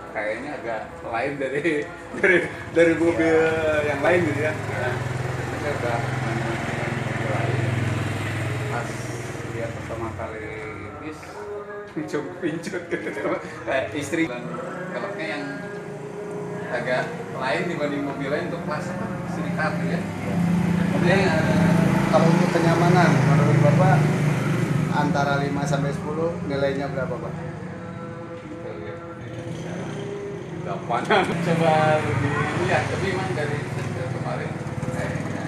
kayaknya agak lain dari mobil yang lain gitu ya. Ini agak mobil lain. Pas dia pertama kali bis coba pincut gitu, kayak istri dan velgnya yang agak lain dibanding mobil lain untuk kelas sinikat gitu ya. Kemudian kalau untuk kenyamanan menurut Bapak antara 5 sampai 10 nilainya berapa, Pak? Gampanan coba lebih lihat, tapi emang dari kemarin kayaknya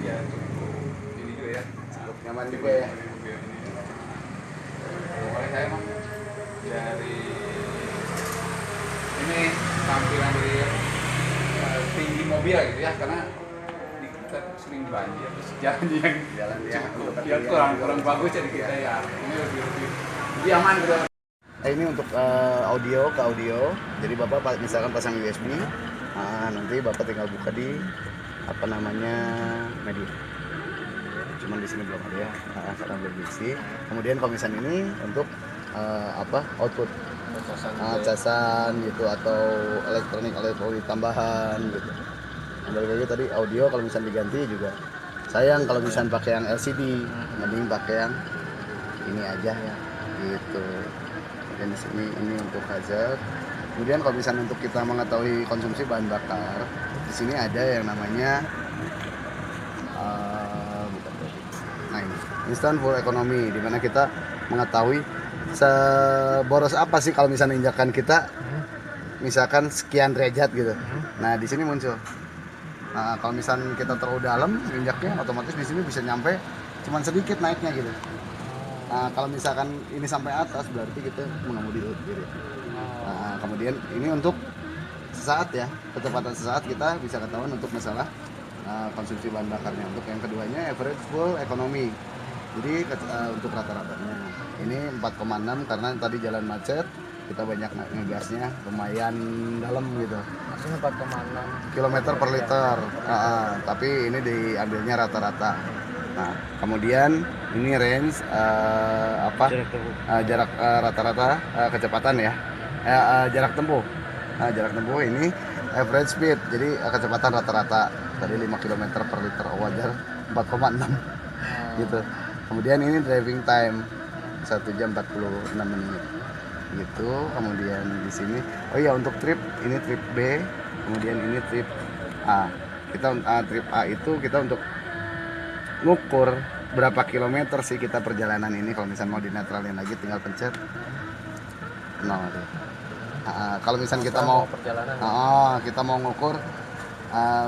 ya cukup ini juga ya, Cukup nyaman juga ya. Oleh saya emang dari ini tampilan dari tinggi mobil gitu ya, karena di kita sering banjir terus Jalan ya, untuk ya kurang bagus jadi kita ya ini lebih aman gitu. Nah, ini untuk audio ke audio. Jadi Bapak misalkan pasang USB, nanti Bapak tinggal buka di apa namanya media. Cuman di sini belum ada ya, karena belum diisi. Kemudian kalau misalnya ini untuk output, casan gitu atau elektronik tambahan gitu. Nah, balik lagi tadi audio kalau misalnya diganti juga sayang kalau misalnya pakai yang LCD, mending pakai yang ini aja ya gitu. Dan di sini ini untuk hazard. Kemudian kalau misalnya untuk kita mengetahui konsumsi bahan bakar, di sini ada yang namanya nah ini instant fuel economy, di mana kita mengetahui seboros apa sih kalau misalnya injakan kita misalkan sekian derajat gitu. Nah di sini muncul. Nah kalau misalnya kita terlalu dalam injaknya, otomatis di sini bisa nyampe cuman sedikit naiknya gitu. Nah, kalau misalkan ini sampai atas berarti kita mengemudi kiri. Nah, kemudian ini untuk sesaat ya, kecepatan sesaat kita bisa ketahuan untuk masalah konsumsi bahan bakarnya. Untuk yang keduanya average fuel economy. Jadi untuk rata-ratanya ini 4,6 karena tadi jalan macet, kita banyak ngegasnya lumayan dalam gitu. Maksudnya 4,6 Kilometer per liter. Tapi ini diambilnya rata-rata. Nah, kemudian ini range jarak rata-rata kecepatan ya, jarak tempuh. Nah, jarak tempuh ini average speed, jadi kecepatan rata-rata tadi 5 km per liter, wajar 4,6 gitu. Kemudian ini driving time 1 jam 46 menit gitu. Kemudian di sini oh iya untuk trip ini trip B, kemudian ini trip A. Kita trip A itu kita untuk ngukur berapa kilometer sih kita perjalanan ini. Kalau misalnya mau dinetralin lagi tinggal pencet 0 tuh. Kalau misalnya kita mau perjalanan kita mau ngukur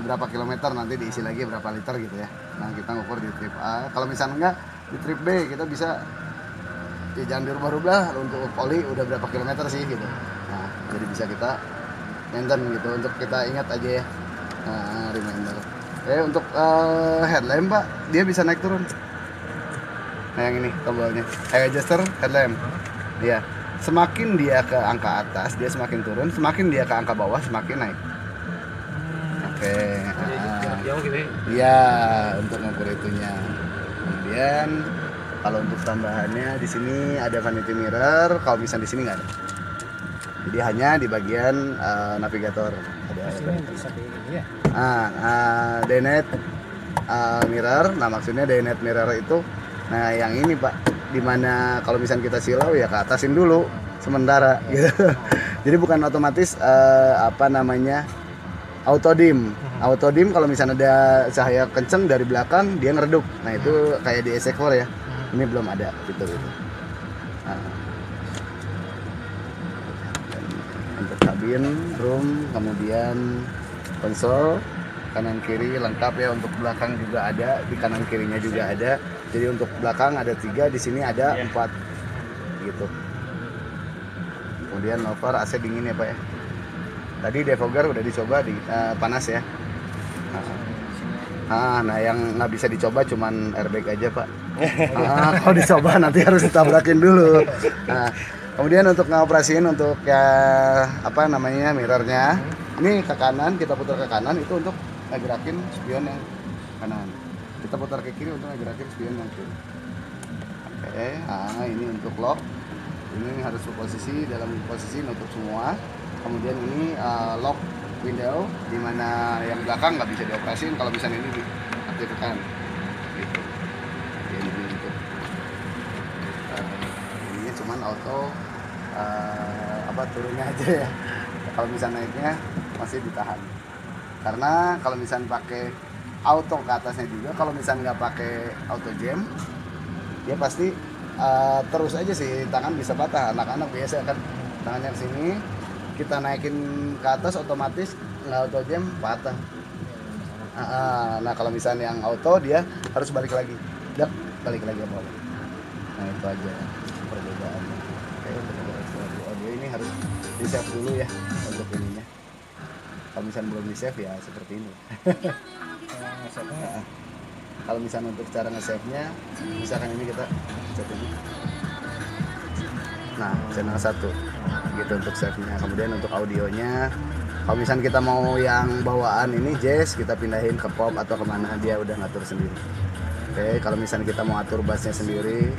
berapa kilometer, nanti diisi lagi berapa liter gitu ya. Nah kita ngukur di trip A. Kalau misalnya enggak di trip B kita bisa ya jangan dirubah-rubah, untuk oli udah berapa kilometer sih gitu. Nah jadi bisa kita maintain gitu untuk kita ingat aja ya, reminder. Untuk headlamp Pak, dia bisa naik turun. Nah yang ini tombolnya, adjuster headlamp. Iya, semakin dia ke angka atas dia semakin turun, semakin dia ke angka bawah semakin naik. Oke. jauh gitu ya. Iya, untuk ngukur itunya. Kemudian kalau untuk tambahannya di sini ada vanity mirror, kalau misalnya di sini nggak ada. Jadi hanya di bagian navigator ada. Bisa di ini ya. Daylight mirror. Nah maksudnya daylight mirror itu, nah yang ini Pak, dimana kalau misalnya kita silau ya ke atasin dulu sementara gitu. Jadi bukan otomatis auto dim. Auto dim kalau misalnya ada cahaya kenceng dari belakang dia ngeredup. Nah itu kayak di S4 ya. Ini belum ada fitur itu. Untuk kabin, room, kemudian konsol kanan kiri lengkap ya. Untuk belakang juga ada, di kanan kirinya juga ada. Jadi untuk belakang ada 3, di sini ada 4 gitu. Kemudian lover, AC dingin ya Pak ya. Tadi defogger udah dicoba di panas ya. Nah yang nggak bisa dicoba cuman airbag aja Pak. Kalau dicoba nanti harus ditabrakin dulu. Kemudian untuk ngoperasiin untuk mirrornya, ini ke kanan, kita putar ke kanan itu untuk ngegerakin spion yang kanan. Kita putar ke kiri untuk ngegerakin spion yang kiri. Oke, ini untuk lock. Ini harus posisi dalam posisi nutup semua. Kemudian ini lock window, di mana yang belakang nggak bisa dioperasin kalau misalnya ini diaktifkan. Gitu. Jadi gitu. Ini cuman auto turunnya aja ya. Kalau misalnya naiknya masih ditahan. Karena kalau misalnya pakai auto ke atasnya juga, kalau misalnya nggak pakai auto jam, dia pasti terus aja sih tangan bisa patah. Anak-anak biasa kan tangannya ke sini, kita naikin ke atas otomatis nggak auto jam patah. Nah kalau misalnya yang auto dia harus balik lagi, balik lagi ke bawah. Nah itu aja perbedaannya. Oke, untuk audio ini harus di save dulu ya untuk ininya. Kalau misalnya belum di save ya seperti ini. Kalau misalnya untuk cara nge-save-nya, misalkan ini kita save ini. Nah, channel 1 gitu untuk save-nya. Kemudian untuk audionya, kalau misalnya kita mau yang bawaan ini jazz, kita pindahin ke pop atau kemana, dia udah ngatur sendiri. Oke, kalau misalnya kita mau atur bassnya sendiri,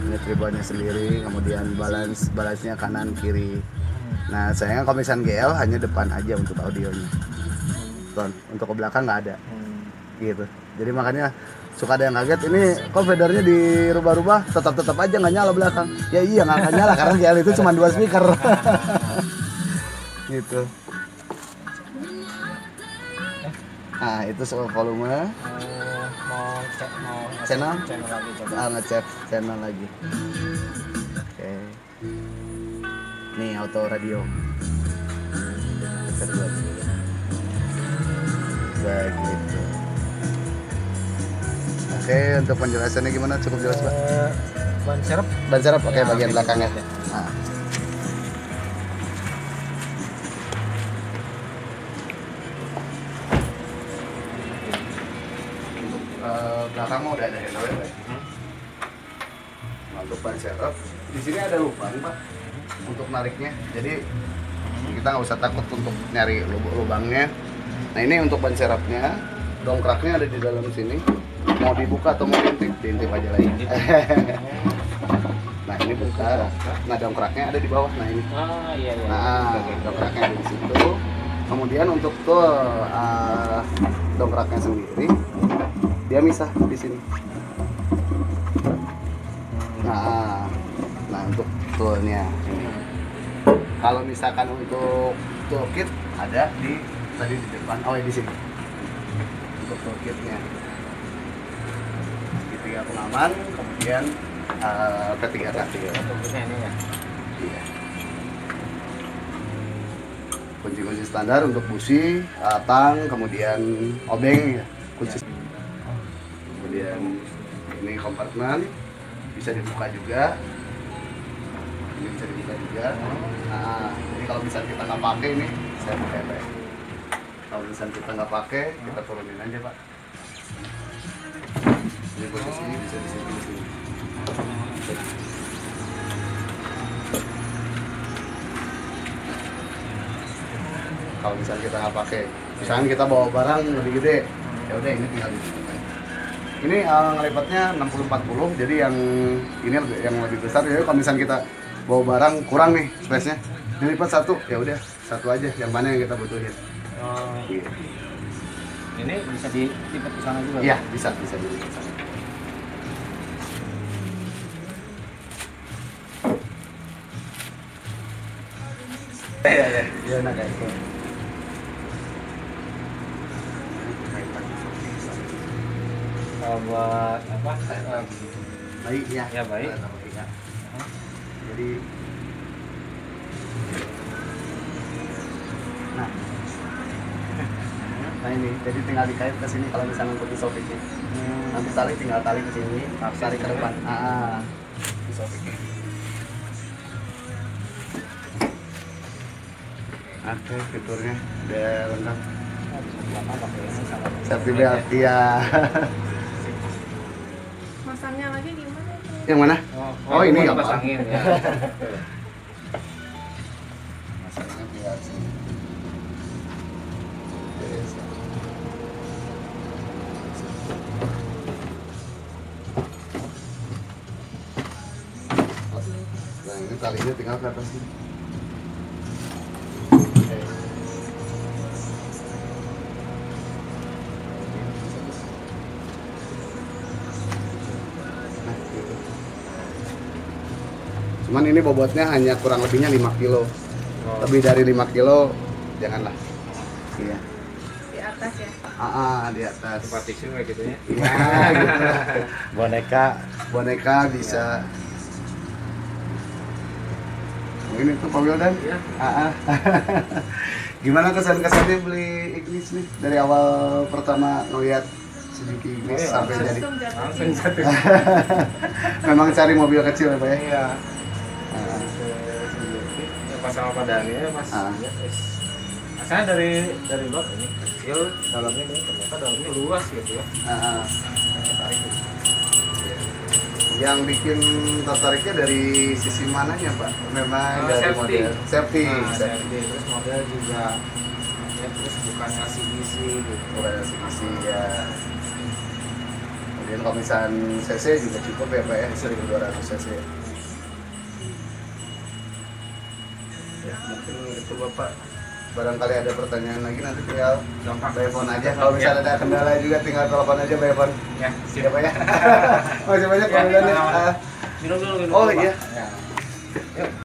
ini treble-nya sendiri, kemudian balance-nya kanan kiri. Nah, sayangnya kalau misalnya GL hanya depan aja untuk audionya. Untuk ke belakang nggak ada. Gitu. Jadi makanya suka ada yang kaget, ini kok fadernya dirubah-rubah, tetap aja nggak nyala belakang. Ya iya nggak akan nyala karena GL itu cuma 2 speaker. Gitu. Nah itu soal volume. Mau Channel lagi coba. ngecek channel lagi. Oke. Nih auto radio. Begitu. Oke, untuk penjelasannya gimana? Cukup jelas, Pak? Ban serep. Ban serep, oke, Ya, bagian oke, belakangnya. oke. Nah. Belakang mah udah ada handle ya, Pak. Nah, untuk ban serep, di sini ada lubang, Pak, untuk nariknya. Jadi kita nggak usah takut untuk nyari lubangnya. Nah ini untuk ban serepnya, dongkraknya ada di dalam sini. Mau dibuka atau mau diintip aja lagi. Nah ini buka. Nah dongkraknya ada di bawah. Nah ini. Iya. Nah dongkraknya ada di situ. Kemudian untuk tuh dongkraknya sendiri, dia misah di sini. Nah untuk toolnya ini. Kalau misalkan untuk toolkit ada tadi di depan, di sini. Untuk toolkitnya. P3 pengaman, kemudian P3K. Bentuknya ini ya. Iya. Kunci-kunci standar untuk busi, tang, kemudian obeng ya. Kunci. Kemudian ini kompartemen bisa dibuka juga. Ini bisa dibuka juga. Nah, jadi kalau misalnya kita nggak pakai ini, saya buka ya, Pak. Kalau misalnya kita nggak pakai, kita turunin aja, Pak. Ini posisi bisa di sini. Kalau misalnya kita nggak pakai, misalnya kita bawa barang lebih gede, ya udah ini tinggal di sini. Ini ngelipatnya 60-40, jadi yang ini yang lebih besar. Jadi kalau misalnya kita bawa barang kurang nih space-nya, dilipat satu, ya udah satu aja. Yang mana yang kita butuhin? Gitu. Ini bisa dilipat ke sana juga. Iya bisa dilipat sana. Ya, nah kayak gitu. Buat apa? Baik ya. Ya, baik. Ya. Jadi nah ini jadi tinggal dikait ke sini kalau misalnya untuk pisau pikir. Nanti tinggal tarik ke sini, tarik ke depan. Pisau pikir. Oke, fiturnya udah lengkap. Safety belt, iya. Masangnya lagi gimana tuh? Yang mana? Oh, ini yang apa? pasangin ya. Masangnya biar sini. Nah ini talinya tinggal ke atas sini. Cuman ini bobotnya hanya kurang lebihnya 5 kilo. Oh. Lebih dari 5 kilo janganlah. Iya. Di atas ya. Di atas. Tempat tisu kayak gitu ya. Iya, gitu. Boneka. Bisa. Ini tuh Pak Wildan. Iya. Gimana kesan-kesannya beli Ignis nih dari awal pertama ngeliat Suzuki Ignis Oh, iya, sampai jadi Langsung jatuh Langsung cinta. satu. memang cari mobil kecil ya Pak ya? Iya. Ah. Ya, pas sama Pak Daniel Mas. Ah. Ya, wes. Asalnya dari lot ini kecil, dalamnya ini ternyata dalamnya luas gitu ya. Tertarik gitu. Yang bikin tertariknya dari sisi mananya Pak? Memang dari Safety. model safety. Nah, safety. Terus model juga ya, terus bukan LCDC gitu. Bukan sisi ya. Kemudian kalau misalnya cc juga cukup ya Pak ya, 1200 cc. Ya, mungkin itu Bapak. Barangkali ada pertanyaan lagi nanti tinggal Gampang. telepon aja. Kalau misalnya ada kendala juga tinggal telepon aja telepon. Ya, Ya Pak ya. Masih banyak Pak Wildan ya. Minum dulu. Oh Pak. iya. Ya. Yuk.